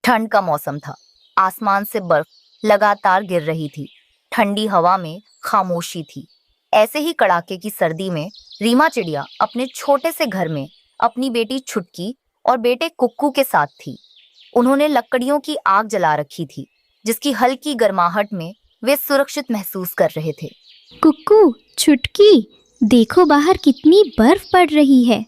ठंड का मौसम था। आसमान से बर्फ लगातार गिर रही थी। ठंडी हवा में खामोशी थी। ऐसे ही कड़ाके की सर्दी में रीमा चिड़िया अपने छोटे से घर में अपनी बेटी छुटकी और बेटे कुक्कू के साथ थी। उन्होंने लकड़ियों की आग जला रखी थी, जिसकी हल्की गर्माहट में वे सुरक्षित महसूस कर रहे थे। कुक्कू, छुटकी, देखो बाहर कितनी बर्फ पड़ रही है।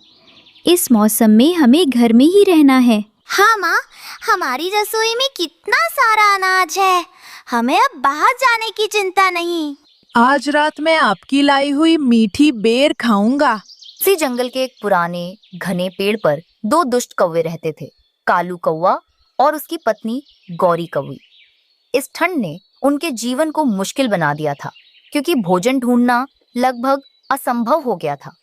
इस मौसम में हमें घर में ही रहना है। हाँ माँ, हमारी रसोई में कितना सारा अनाज है, हमें अब बाहर जाने की चिंता नहीं। आज रात मैं आपकी लाई हुई मीठी बेर खाऊंगा। इसी जंगल के एक पुराने घने पेड़ पर दो दुष्ट कौवे रहते थे, कालू कौवा और उसकी पत्नी गौरी कौवी। इस ठंड ने उनके जीवन को मुश्किल बना दिया था, क्योंकि भोजन ढूंढना लगभग असंभव हो गया था।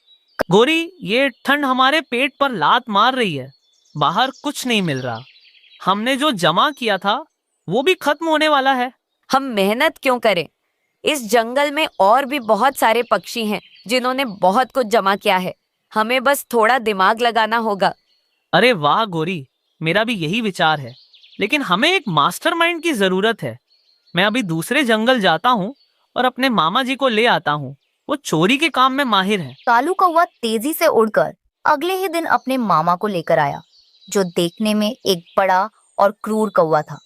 गौरी, ये ठंड हमारे पेट पर लात मार रही है। बाहर कुछ नहीं मिल रहा। हमने जो जमा किया था वो भी खत्म होने वाला है। हम मेहनत क्यों करें? इस जंगल में और भी बहुत सारे पक्षी हैं जिन्होंने बहुत कुछ जमा किया है। हमें बस थोड़ा दिमाग लगाना होगा। अरे वाह गौरी, मेरा भी यही विचार है, लेकिन हमें एक मास्टरमाइंड की जरूरत है। मैं अभी दूसरे जंगल जाता हूँ और अपने मामा जी को ले आता हूँ। वो चोरी के काम में माहिर है। कालू कौवा तेजी से उड़कर अगले ही दिन अपने मामा को लेकर आया, जो देखने में एक बड़ा और क्रूर कौवा था।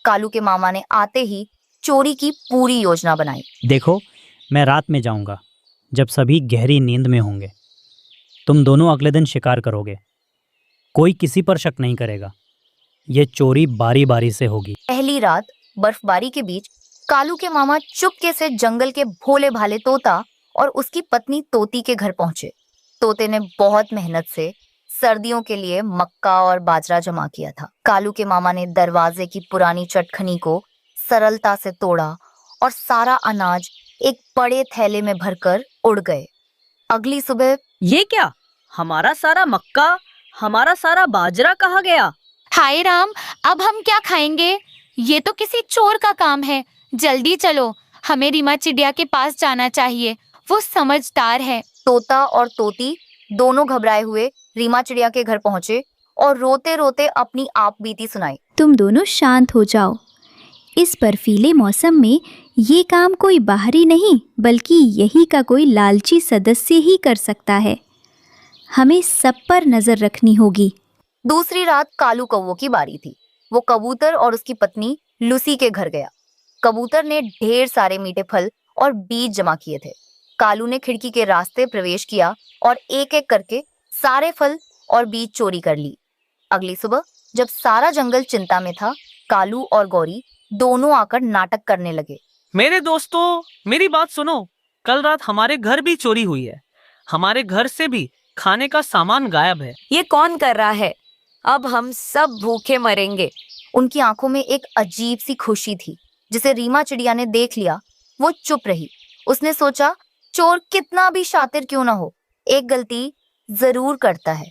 कालू के मामा ने आते ही चोरी की पूरी योजना बनाई। देखो, मैं रात में जाऊंगा जब सभी गहरी नींद में होंगे। तुम दोनों अगले दिन शिकार करोगे। कोई किसी पर शक नहीं करेगा। ये चोरी बारी बारी से होगी। पहली रात बर्फबारी के बीच कालू के मामा चुपके से जंगल के भोले भाले तोता और उसकी पत्नी तोती के घर पहुंचे। तोते ने बहुत मेहनत से सर्दियों के लिए मक्का और बाजरा जमा किया था। कालू के मामा ने दरवाजे की पुरानी चटखनी को सरलता से तोड़ा और सारा अनाज एक बड़े थैले में भरकर उड़ गए। अगली सुबह ये क्या? हमारा सारा मक्का, हमारा सारा बाजरा कहाँ गया? हाय राम, अब हम क्या खाएंगे? ये तो किसी चोर का काम है। जल्दी चलो, हमें रीमा चिड़िया के पास जाना चाहिए। वो समझदार है। तोता और तोती दोनों घबराए हुए रीमा चिड़िया के घर पहुंचे और रोते रोते अपनी आप बीती सुनाई। तुम दोनों शांत हो जाओ। इस बर्फीले मौसम में ये काम कोई बाहरी नहीं बल्कि यही का कोई लालची सदस्य ही कर सकता है। हमें सब पर नजर रखनी होगी। दूसरी रात कालू कौवों की बारी थी। वो कबूतर और उसकी पत्नी लूसी के घर गया। कबूतर ने ढेर सारे मीठे फल और बीज जमा किए थे। कालू ने खिड़की के रास्ते प्रवेश किया और एक एक करके सारे फल और बीज चोरी कर ली। अगली सुबह जब सारा जंगल चिंता में था, कालू और गौरी दोनों आकर नाटक करने लगे। मेरे दोस्तों, मेरी बात सुनो। कल रात हमारे घर भी चोरी हुई है। हमारे घर से भी खाने का सामान गायब है। ये कौन कर रहा है? अब हम सब भूखे मरेंगे। उनकी आंखों में एक अजीब सी खुशी थी, जिसे रीमा चिड़िया ने देख लिया। वो चुप रही। उसने सोचा, चोर कितना भी शातिर क्यों ना हो, एक गलती जरूर करता है।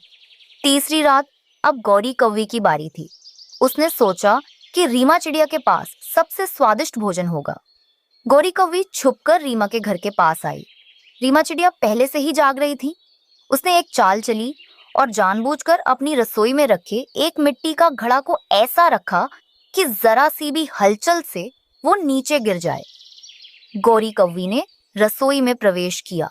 तीसरी रात अब गौरी कौवी की बारी थी। उसने सोचा कि रीमा चिड़िया के पास सबसे स्वादिष्ट भोजन होगा। गौरी कौवी छुपकर रीमा के घर के पास आई। रीमा चिड़िया पहले से ही जाग रही थी। उसने एक चाल चली और जानबूझकर अपनी रसोई में रखे एक मिट्टी का घड़ा को ऐसा रखा कि जरा सी भी हलचल से वो नीचे गिर जाए। गौरी कौवी ने रसोई में प्रवेश किया।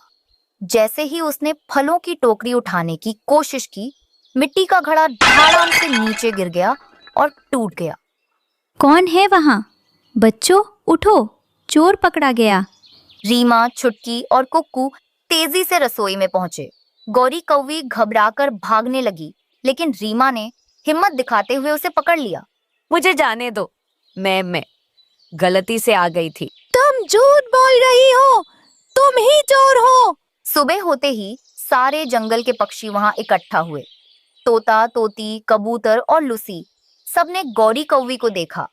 जैसे ही उसने फलों की टोकरी उठाने की कोशिश की, मिट्टी का घड़ा धड़ाम से नीचे गिर गया और टूट गया। कौन है वहाँ? बच्चों उठो, चोर पकड़ा गया। रीमा, छुटकी और कुक्कू तेजी से रसोई में पहुंचे। गौरी कौवी घबराकर भागने लगी, लेकिन रीमा ने हिम्मत दिखाते हुए उसे पकड़ लिया। मुझे जाने दो, मैं गलती से आ गई थी। तुम झूठ बोल रही हो, तुम ही चोर हो। सुबह होते ही सारे जंगल के पक्षी वहां इकट्ठा हुए। तोता, तोती, कबूतर और लूसी सबने गौरी कौवी को देखा।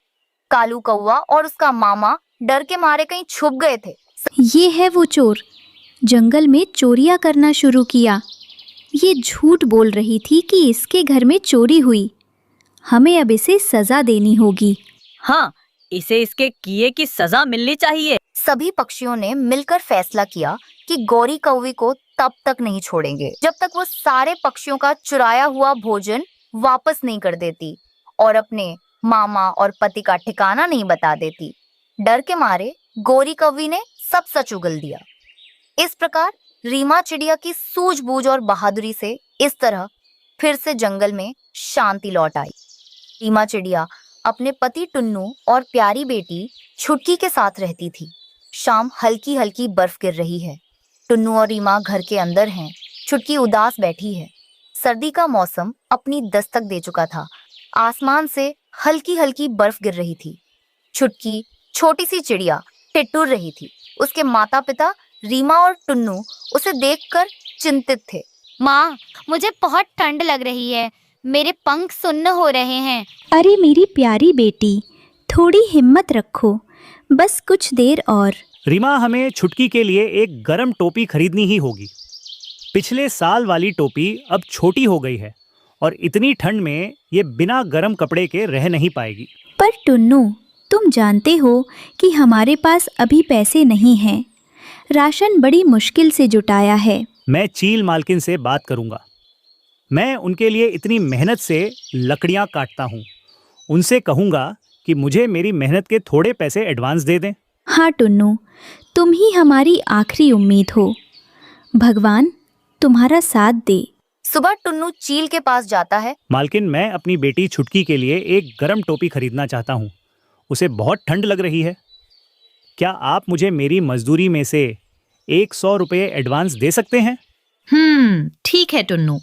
कालू कौवा और उसका मामा डर के मारे कहीं छुप गए थे। ये है वो चोर, जंगल में चोरियां करना शुरू किया। ये झूठ बोल रही थी कि इसके घर में चोरी हुई। हमें अब इसे सजा देनी होगी। हाँ, इसे इसके किए की सजा मिलनी चाहिए। सभी पक्षियों ने मिलकर फैसला किया कि गौरी कौवी को तब तक नहीं छोड़ेंगे जब तक वो सारे पक्षियों का चुराया हुआ भोजन वापस नहीं कर देती और अपने मामा और पति का ठिकाना नहीं बता देती। डर के मारे गोरी कौवी ने सब सच उगल दिया। इस प्रकार रीमा चिड़िया की सूझबूझ और बहादुरी से इस तरह फिर से जंगल में शांति लौट आई। रीमा चिड़िया अपने पति टुन्नू और प्यारी बेटी छुटकी के साथ रहती थी। शाम हल्की हल्की बर्फ गिर रही है। टुन्नू और रीमा घर के अंदर हैं। छुटकी उदास बैठी है। सर्दी का मौसम अपनी दस्तक दे चुका था। आसमान से हल्की हल्की बर्फ गिर रही थी। छुटकी छोटी सी चिड़िया टिटुर रही थी। उसके माता पिता रीमा और टुन्नू उसे देखकर चिंतित थे। माँ, मुझे बहुत ठंड लग रही है। मेरे पंख सुन्न हो रहे हैं। अरे मेरी प्यारी बेटी, थोड़ी हिम्मत रखो, बस कुछ देर और। रीमा, हमें छुटकी के लिए एक गरम टोपी खरीदनी ही होगी। पिछले साल वाली टोपी अब छोटी हो गई है और इतनी ठंड में ये बिना गरम कपड़े के रह नहीं पाएगी। पर टुन्नू, तुम जानते हो कि हमारे पास अभी पैसे नहीं हैं। राशन बड़ी मुश्किल से जुटाया है। मैं चील मालकिन से बात करूंगा। मैं उनके लिए इतनी मेहनत से लकड़ियां काटता हूँ। उनसे कहूँगा कि मुझे मेरी मेहनत के थोड़े पैसे एडवांस दे दें। हाँ टुन्नू, तुम ही हमारी आखिरी उम्मीद हो। भगवान तुम्हारा साथ दे। सुबह टुन्नू चील के पास जाता है। मालकिन, मैं अपनी बेटी छुटकी के लिए एक गरम टोपी खरीदना चाहता हूँ। उसे बहुत ठंड लग रही है। क्या आप मुझे मेरी मजदूरी में से 100 रुपये एडवांस दे सकते हैं? ठीक है टुन्नू,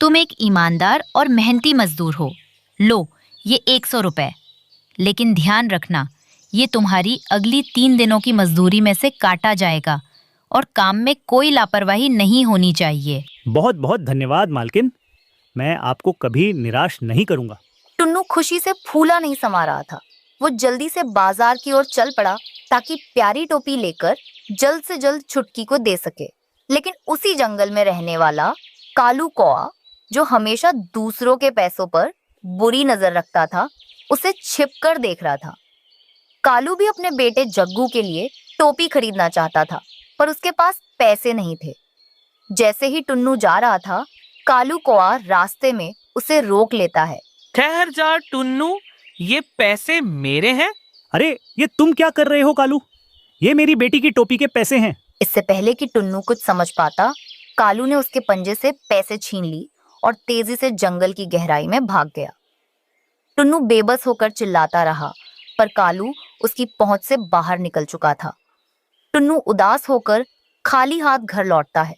तुम एक ईमानदार और मेहनती मजदूर हो। लो ये 100 रुपए। लेकिन ध्यान रखना, ये तुम्हारी अगली 3 दिनों की मजदूरी में से काटा जाएगा और काम में कोई लापरवाही नहीं होनी चाहिए। बहुत बहुत धन्यवाद मालकिन, मैं आपको कभी निराश नहीं करूँगा। टुन्नू खुशी से फूला नहीं समा रहा था। वो जल्दी से बाजार की ओर चल पड़ा ताकि प्यारी टोपी लेकर जल्द से जल्द छुटकी को दे सके। लेकिन उसी जंगल में रहने वाला कालू कौआ, जो हमेशा दूसरों के पैसों पर बुरी नजर रखता था, उसे छिपकर देख रहा था। कालू भी अपने बेटे जग्गू के लिए टोपी खरीदना चाहता था, पर उसके पास पैसे नहीं थे। जैसे ही टुन्नू जा रहा था, कालू कौआ रास्ते में उसे रोक लेता है। ठहर जा टुन्नू, ये पैसे मेरे हैं। अरे ये तुम क्या कर रहे हो कालू? ये मेरी बेटी की टोपी के पैसे हैं। इससे पहले कि टुन्नू कुछ समझ पाता, कालू ने उसके पंजे से पैसे छीन ली और तेजी से जंगल की गहराई में भाग गया। टुन्नू बेबस होकर चिल्लाता रहा, पर कालू उसकी पहुंच से बाहर निकल चुका था। टुन्नू उदास होकर खाली हाथ घर लौटता है।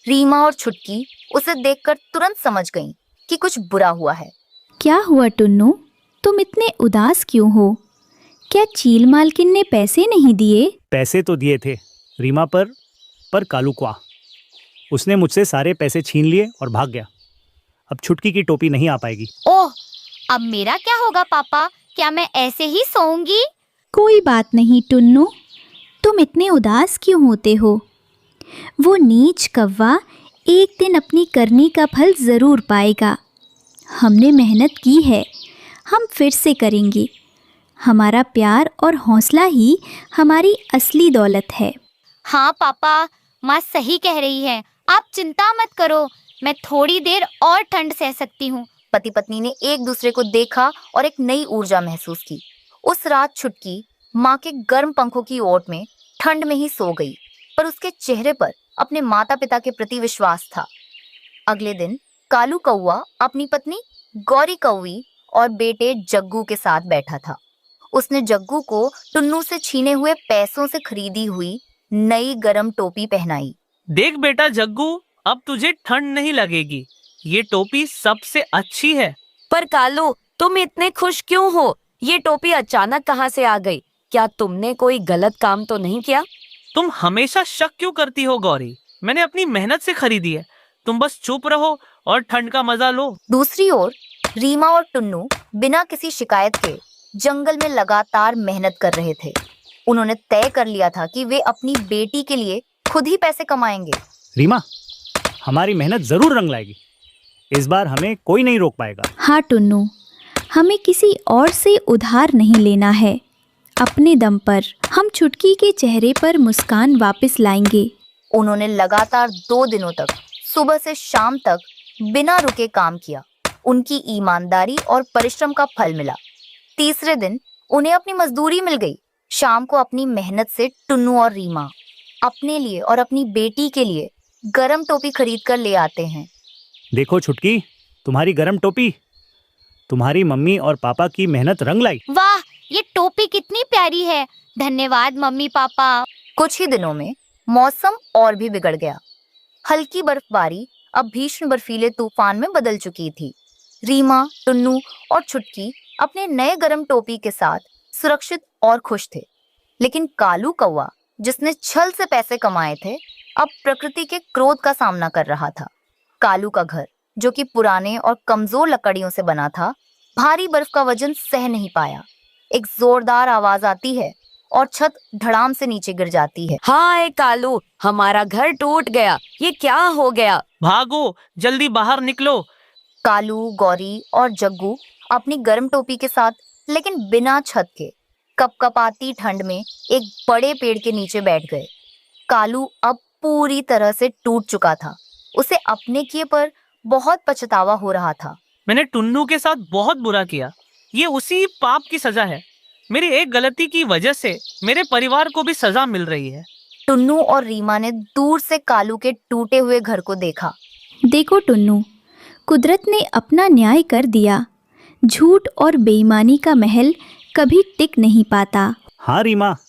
रीमा और छुटकी उसे देखकर तुरंत समझ गईं कि कुछ बुरा हुआ है। क्या हुआ टुन्नू, तुम इतने उदास क्यों हो? क्या चील मालकिन ने पैसे नहीं दिए? पैसे तो दिए थे रीमा, पर कालू कौआ, उसने मुझसे सारे पैसे छीन लिए और भाग गया। अब छुटकी की टोपी नहीं आ पाएगी। ओह, अब मेरा क्या होगा पापा? क्या मैं ऐसे ही सोऊंगी? कोई बात नहीं टुन्नू, तुम इतने उदास क्यों होते हो? वो नीच कौवा एक दिन अपनी करनी का फल जरूर पाएगा। हमने मेहनत की है, हम फिर से करेंगे। हमारा प्यार और हौसला ही हमारी असली दौलत है। हाँ पापा, माँ सही कह रही है। आप चिंता मत करो, मैं थोड़ी देर और ठंड सह सकती हूँ। पति पत्नी ने एक दूसरे को देखा और एक नई ऊर्जा महसूस की। उस रात छुटकी माँ के गर्म पंखों की ओट में ठंड में ही सो गई, पर उसके चेहरे पर अपने माता पिता के प्रति विश्वास था। अगले दिन कालू कौआ अपनी पत्नी गौरी कौवी और बेटे जग्गू के साथ बैठा था। उसने जग्गू को टुन्नू से छीने हुए पैसों से खरीदी हुई नई गरम टोपी पहनाई। देख बेटा जग्गू, अब तुझे ठंड नहीं लगेगी। ये टोपी सबसे अच्छी है। पर कालू, तुम इतने खुश क्यों हो? ये टोपी अचानक कहाँ से आ गई? क्या तुमने कोई गलत काम तो नहीं किया? तुम हमेशा शक क्यों करती हो गौरी? मैंने अपनी मेहनत से खरीदी है। तुम बस चुप रहो और ठंड का मजा लो। दूसरी ओर रीमा और टुन्नू बिना किसी शिकायत के जंगल में लगातार मेहनत कर रहे थे। उन्होंने तय कर लिया था कि वे अपनी बेटी के लिए खुद ही पैसे कमाएंगे। रीमा, हमारी मेहनत जरूर रंग लाएगी। इस बार हमें कोई नहीं रोक पाएगा। हाँ टुन्नू, हमें किसी और से उधार नहीं लेना है। अपने दम पर हम छुटकी के चेहरे पर मुस्कान वापस लाएंगे। उन्होंने लगातार 2 दिनों तक सुबह से शाम तक बिना रुके काम किया। उनकी ईमानदारी और परिश्रम का फल मिला। तीसरे दिन उन्हें अपनी मजदूरी मिल गई। शाम को अपनी मेहनत से टुन्नू और रीमा अपने लिए और अपनी बेटी के लिए गरम टोपी खरीद कर ले आते हैं। देखो छुटकी, तुम्हारी गरम टोपी। तुम्हारी मम्मी और पापा की मेहनत रंग लाई। वाह, ये टोपी कितनी प्यारी है। धन्यवाद मम्मी पापा। कुछ ही दिनों में मौसम और भी बिगड़ गया। हल्की बर्फबारी अब भीषण बर्फीले तूफान में बदल चुकी थी। रीमा, टुन्नू और छुटकी अपने नए गरम टोपी के साथ सुरक्षित और खुश थे। लेकिन कालू कौवा, जिसने छल से पैसे कमाए थे, अब प्रकृति के क्रोध का सामना कर रहा था। कालू का घर, जो कि पुराने और कमजोर लकड़ियों से बना था, भारी बर्फ का वजन सह नहीं पाया। एक जोरदार आवाज आती है और छत धड़ाम से नीचे गिर जाती है। हाय कालू, हमारा घर टूट गया। ये क्या हो गया? भागो, जल्दी बाहर निकलो। कालू, गौरी और जग्गू अपनी गर्म टोपी के साथ, लेकिन बिना छत के, कपकपाती ठंड में एक बड़े पेड़ के नीचे बैठ गए। कालू अब पूरी तरह से टूट चुका था। उसे अपने किए पर बहुत पछतावा हो रहा था। मैंने टुन्नू के साथ बहुत बुरा किया। ये उसी पाप की सजा है। मेरी एक गलती की वजह से मेरे परिवार को भी सजा मिल रही है। टुन्नू और रीमा ने दूर से कालू के टूटे हुए घर को देखा। देखो टुन्नू, कुदरत ने अपना न्याय कर दिया। झूठ और बेईमानी का महल कभी टिक नहीं पाता। हाँ रीमा,